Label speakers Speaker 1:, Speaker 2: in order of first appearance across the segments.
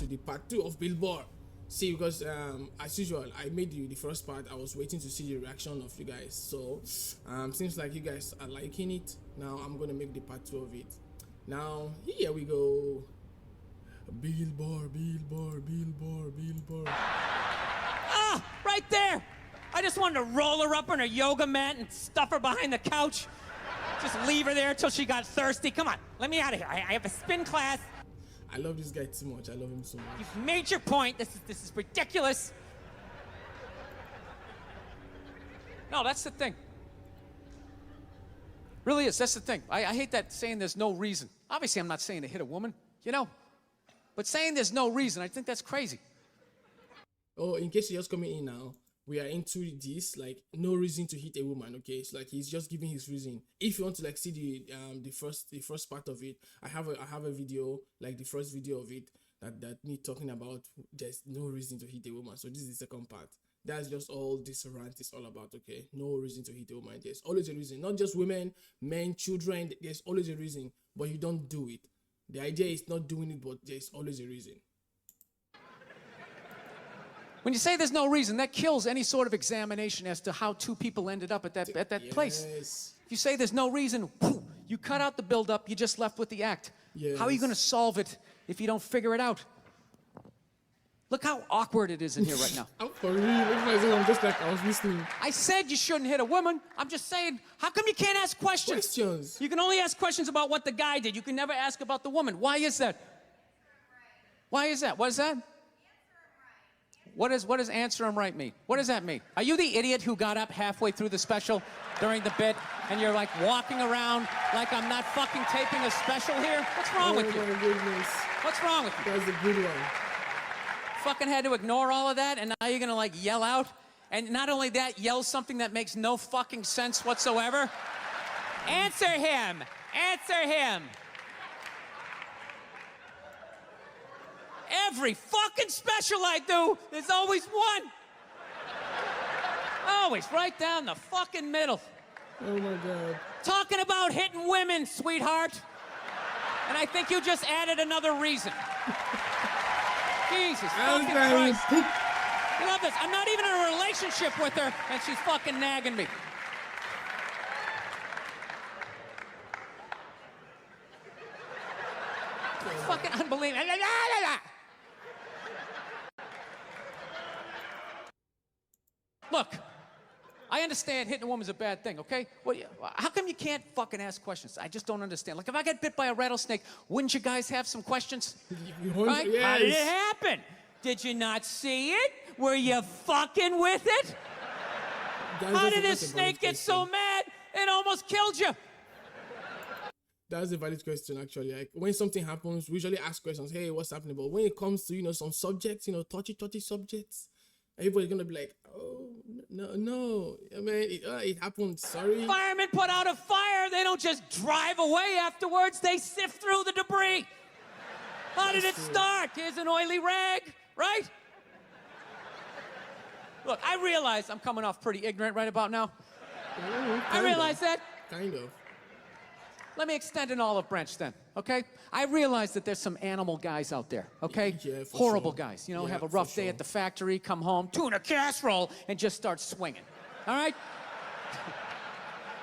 Speaker 1: the part 2 of BURR. See, because as usual, I made the first part. I was waiting to see the reaction of you guys. So seems like you guys are liking it. Now I'm gonna make the part 2 of it. Now here we go. BURR.
Speaker 2: Ah, right there. I just wanted to roll her up on her yoga mat and stuff her behind the couch. Just leave her there till she got thirsty. Come on, let me out of here. I have a spin class.
Speaker 1: I love this guy too much. I love him so much.
Speaker 2: You've made your point. This is ridiculous. No, that's the thing. Really is. That's the thing. I hate that saying there's no reason. Obviously, I'm not saying to hit a woman, you know, but saying there's no reason, I think that's crazy.
Speaker 1: Oh, in case you're just coming in now, we are into this, like, no reason to hit a woman, okay? It's like he's just giving his reason. If you want to like see the first part of it, I have a video, like the first video of it, that me talking about there's no reason to hit a woman. So this is the second part. That's just all this rant is all about, okay? No reason to hit a woman. There's always a reason. Not just women, men, children. There's always a reason, but you don't do it. The idea is not doing it, but there's always a reason.
Speaker 2: When you say there's no reason, that kills any sort of examination as to how two people ended up at that place. If you say there's no reason, you cut out the build-up, you're just left with the act. How are you going to solve it if you don't figure it out? Look how awkward it is in here right now.
Speaker 1: I'm for real. I'm just like, I was listening.
Speaker 2: I said you shouldn't hit a woman. I'm just saying, how come you can't ask questions? You can only ask questions about what the guy did. You can never ask about the woman. Why is that? Why is that? What is that? What does answer him right mean? What does that mean? Are you the idiot who got up halfway through the special during the bit and you're like walking around like I'm not fucking taping a special here? What's wrong with you?
Speaker 1: Oh my goodness.
Speaker 2: What's wrong with you?
Speaker 1: That's a good one.
Speaker 2: Fucking had to ignore all of that and now you're gonna like yell out? And not only that, yell something that makes no fucking sense whatsoever? Answer him! Answer him! Every fucking special I do, there's always one. Always right down the fucking middle.
Speaker 1: Oh my God.
Speaker 2: Talking about hitting women, sweetheart. And I think you just added another reason. Jesus fucking Christ. I love this. I'm not even in a relationship with her, and she's fucking nagging me. Fucking unbelievable. Look, I understand hitting a woman's a bad thing, okay? Well, how come you can't fucking ask questions? I just don't understand. Like, if I get bit by a rattlesnake, wouldn't you guys have some questions? Right?
Speaker 1: Yes.
Speaker 2: How did it happen? Did you not see it? Were you fucking with it? How did this snake get so mad it almost killed you?
Speaker 1: That's a valid question, actually. Like, when something happens, we usually ask questions, hey, what's happening? But when it comes to, you know, some subjects, you know, touchy subjects, everybody's gonna be like, oh, no. I mean, it happened, sorry.
Speaker 2: Firemen put out a fire. They don't just drive away afterwards. They sift through the debris. How did it start? Here's an oily rag, right? Look, I realize I'm coming off pretty ignorant right about now. I realize that.
Speaker 1: Kind of.
Speaker 2: Let me extend an olive branch then, okay? I realize that there's some animal guys out there, okay?
Speaker 1: Yeah,
Speaker 2: horrible
Speaker 1: sure.
Speaker 2: guys, you know,
Speaker 1: Yeah,
Speaker 2: have a rough day at the factory, come home, tuna casserole, and just start swinging, all right?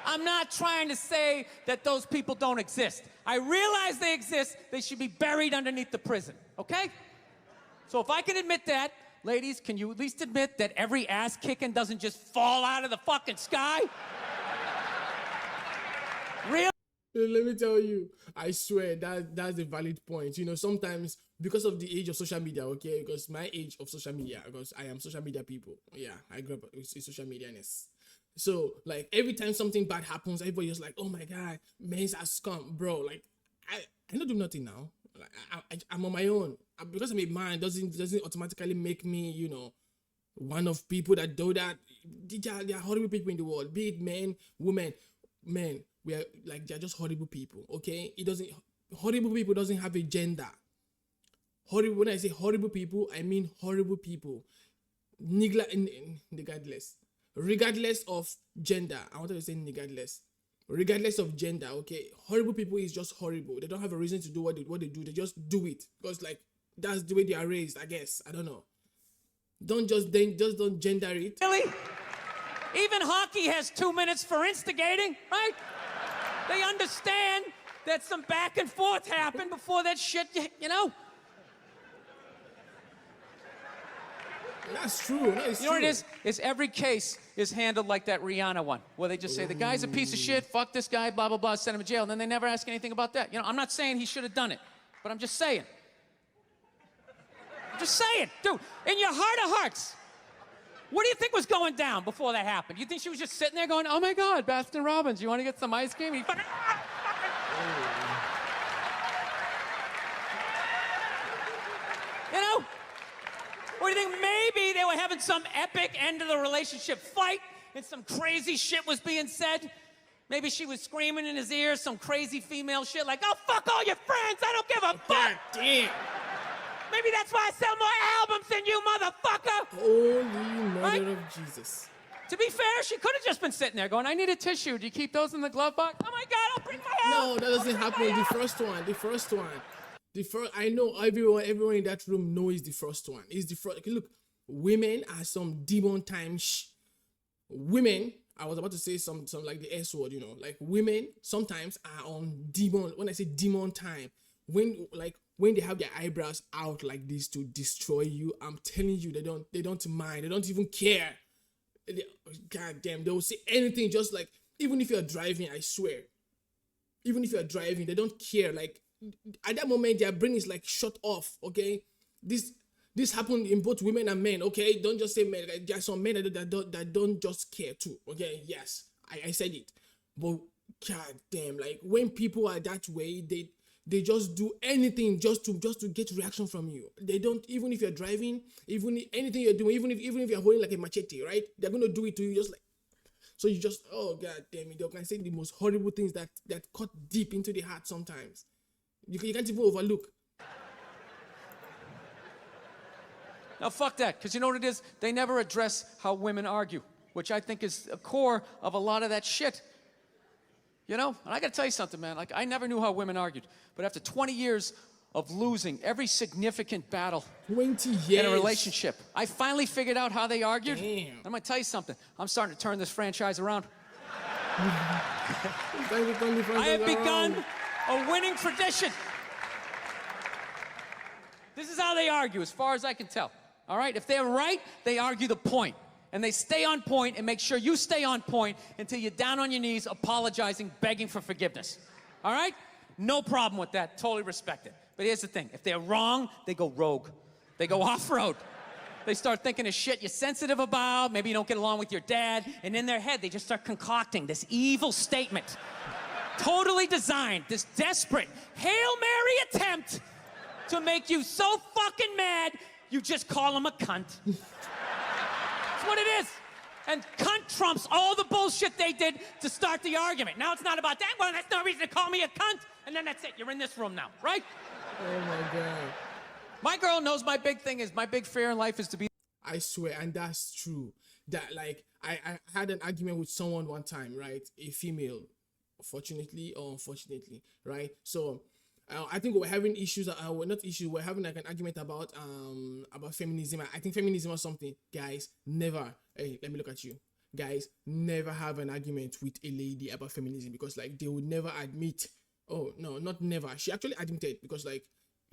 Speaker 2: I'm not trying to say that those people don't exist. I realize they exist. They should be buried underneath the prison, okay? So if I can admit that, ladies, can you at least admit that every ass kicking doesn't just fall out of the fucking sky? Real?
Speaker 1: Let me tell you, I swear that's a valid point. You know, sometimes because of the age of social media, okay, because my age of social media, because I am social media people. Yeah, I grew up with social media-ness. So, like, every time something bad happens, everybody's like, oh my God, men's are scum, bro. Like, I don't do nothing now. Like, I'm on my own. Because I'm a man, doesn't automatically make me, you know, one of people that do that. There are horrible people in the world, be it men, women, men. We are like, they're just horrible people, okay? Horrible people doesn't have a gender. Horrible, when I say horrible people, I mean horrible people. Regardless of gender. I wanted to say regardless of gender, okay? Horrible people is just horrible. They don't have a reason to do what they do. They just do it. Because, like, that's the way they are raised, I guess. I don't know. Just don't gender it.
Speaker 2: Really? Even hockey has 2 minutes for instigating, right? They understand that some back and forth happened before that shit, you know?
Speaker 1: That's true.
Speaker 2: You know what it is? It's every case is handled like that Rihanna one, where they just say, the guy's a piece of shit, fuck this guy, blah, blah, blah, send him to jail, and then they never ask anything about that. You know, I'm not saying he should have done it, but I'm just saying. I'm just saying, dude, in your heart of hearts, what do you think was going down before that happened? You think she was just sitting there going, oh my God, Baskin Robbins, you want to get some ice cream? You know? Or do you think maybe they were having some epic end of the relationship fight and some crazy shit was being said? Maybe she was screaming in his ear some crazy female shit like, oh, fuck all your friends, I don't give a fuck.
Speaker 1: God damn.
Speaker 2: Maybe that's why I sell more albums than you, motherfucker.
Speaker 1: Holy mother of Jesus.
Speaker 2: To be fair, she could have just been sitting there going, I need a tissue. Do you keep those in the glove box? Oh my God, I'll bring my help.
Speaker 1: No, that doesn't happen. The first one. I know everyone in that room knows the first one. It's the first. Look, women are some demon time women, I was about to say some like the S word, you know, like women sometimes are on demon. When I say demon time, when they have their eyebrows out like this to destroy you, I'm telling you, they don't mind. They don't even care. God damn, they will say anything, just like, even if you're driving, I swear. Even if you're driving, they don't care. Like, at that moment, their brain is like shut off, okay? This happened in both women and men, okay? Don't just say men. Like, there are some men that don't just care too, okay? Yes, I said it. But, god damn, like, when people are that way, they just do anything just to get reaction from you. They don't, even if you're driving, even anything you're doing, even if you're holding like a machete, right? They're gonna do it to you just like, so you just, oh god damn it, they can say the most horrible things that cut deep into the heart sometimes. You can't even overlook.
Speaker 2: Now fuck that, because you know what it is? They never address how women argue, which I think is a core of a lot of that shit. You know, and I gotta tell you something, man. Like, I never knew how women argued, but after 20 years of losing every significant battle
Speaker 1: 20 years
Speaker 2: in a relationship, I finally figured out how they argued.
Speaker 1: Damn.
Speaker 2: I'm gonna tell you something. I'm starting to turn this franchise around. I have begun a winning tradition. This is how they argue, as far as I can tell. All right? If they're right, they argue the point. And they stay on point and make sure you stay on point until you're down on your knees, apologizing, begging for forgiveness. All right? No problem with that. Totally respect it. But here's the thing. If they're wrong, they go rogue. They go off-road. They start thinking of shit you're sensitive about. Maybe you don't get along with your dad. And in their head, they just start concocting this evil statement. Totally designed, this desperate Hail Mary attempt to make you so fucking mad, you just call them a cunt. That's what it is. And cunt trumps all the bullshit they did to start the argument. Now it's not about that. Well, that's no reason to call me a cunt. And then that's it. You're in this room now, right?
Speaker 1: Oh my God.
Speaker 2: My girl knows my big thing is, my big fear in life is to be...
Speaker 1: I swear, and that's true. That, like, I had an argument with someone one time, right? A female, fortunately or unfortunately, right? So I think we're having issues. We're not issues. We're having like an argument about feminism. I think feminism or something. Guys, never. Hey, let me look at you. Guys, never have an argument with a lady about feminism, because like they would never admit. Oh no, not never. She actually admitted, because like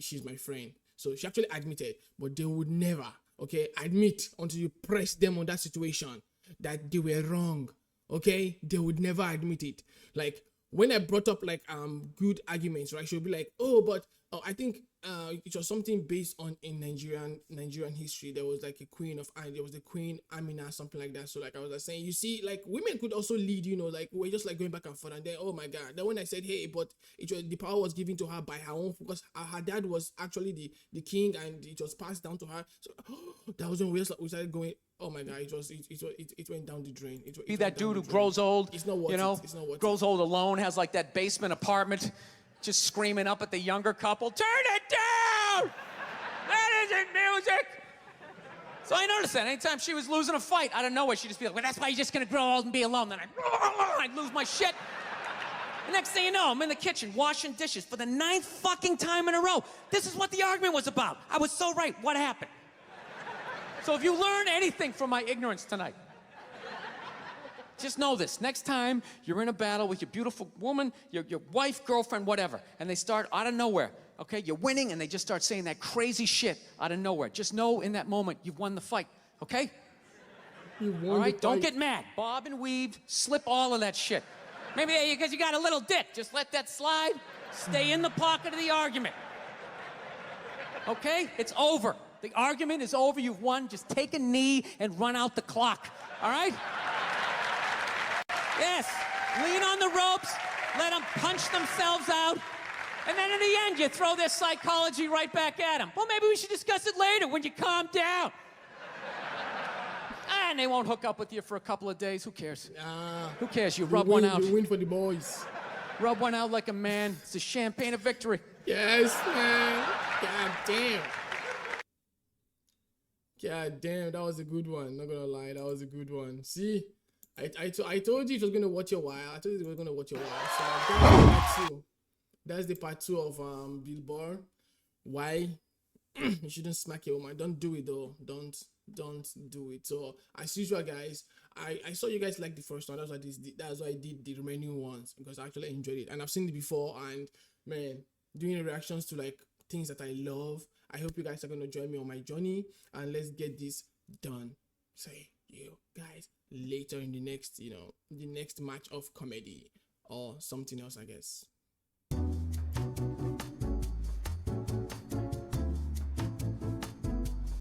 Speaker 1: she's my friend. So she actually admitted, but they would never, okay, admit until you press them on that situation that they were wrong. Okay, they would never admit it. Like, when I brought up like good arguments, right, she'll be like, oh, but I think it was something based on in Nigerian history. There was like a queen of, there was the queen Amina, something like that. So like I was like saying, you see, like women could also lead, you know, like we're just like going back and forth, and then oh my god, then when I said, hey, but the power was given to her by her own, because her dad was actually the king, and it was passed down to her. So that was when we started going. Oh my god, it went down the drain.
Speaker 2: Be that dude who grows old,
Speaker 1: it's not worth
Speaker 2: you know,
Speaker 1: it. It's not worth
Speaker 2: grows old alone, has like that basement apartment, just screaming up at the younger couple, turn it down! That isn't music! So I noticed that anytime she was losing a fight, out of nowhere, she'd just be like, well, that's why you're just gonna grow old and be alone. Then I'd lose my shit. The next thing you know, I'm in the kitchen washing dishes for the 9th fucking time in a row. This is what the argument was about. I was so right. What happened? So if you learn anything from my ignorance tonight, just know this. Next time you're in a battle with your beautiful woman, your wife, girlfriend, whatever, and they start out of nowhere, okay? You're winning, and they just start saying that crazy shit out of nowhere. Just know in that moment you've won the fight, okay?
Speaker 1: You won
Speaker 2: all right?
Speaker 1: the fight.
Speaker 2: Don't get mad. Bob and weave, slip all of that shit. Maybe because you got a little dick. Just let that slide. Stay in the pocket of the argument. Okay? It's over. The argument is over. You've won. Just take a knee and run out the clock. All right? Yes. Lean on the ropes. Let them punch themselves out. And then in the end, you throw their psychology right back at them. Well, maybe we should discuss it later when you calm down. And they won't hook up with you for a couple of days. Who cares? Who cares? You rub one out.
Speaker 1: You win for the boys.
Speaker 2: Rub one out like a man. It's a champagne of victory.
Speaker 1: Yes, man. God damn. God damn, that was a good one. Not gonna lie, that was a good one. See, I told you it was gonna watch a while. I told you it was gonna watch a while. So that's the part two of BURR. Why you shouldn't smack your woman. Don't do it though. Don't do it. So as usual, guys, I saw you guys like the first one. That's why I did the remaining ones, because I actually enjoyed it, and I've seen it before. And man, doing reactions to like things that I love. I hope you guys are gonna join me on my journey, and let's get this done. See you guys later in the next, the next match of comedy or something else, I guess.